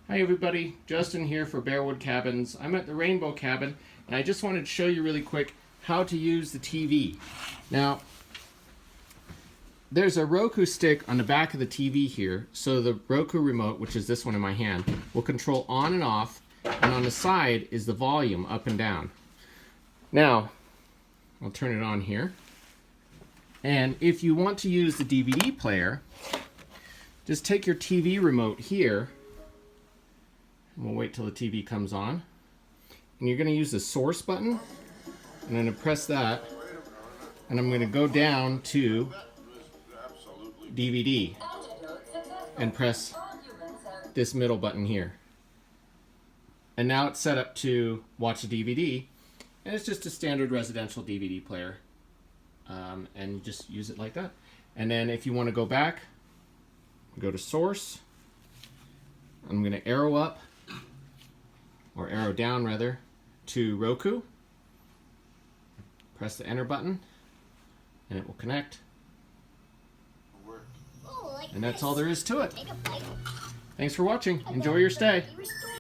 Hi everybody, Justin here for Bearwood Cabins. I'm at the Rainbow Cabin and I just wanted to show you really quick how to use the TV. Now, there's a Roku stick on the back of the TV here, so the Roku remote, which is this one in my hand, will control on and off, and on the side is the volume up and down. Now, I'll turn it on here. And if you want to use the DVD player, just take your TV remote here. We'll wait till the TV comes on. And you're going to use the source button. And I'm going to press that. And I'm going to go down to DVD. And press this middle button here. And now it's set up to watch a DVD. And it's just a standard residential DVD player. And you just use it like that. And then if you want to go back, go to source. I'm going to arrow up. Or arrow down rather, to Roku. Press the enter button and it will connect. And that's all there is to it. Thanks for watching. Enjoy your stay.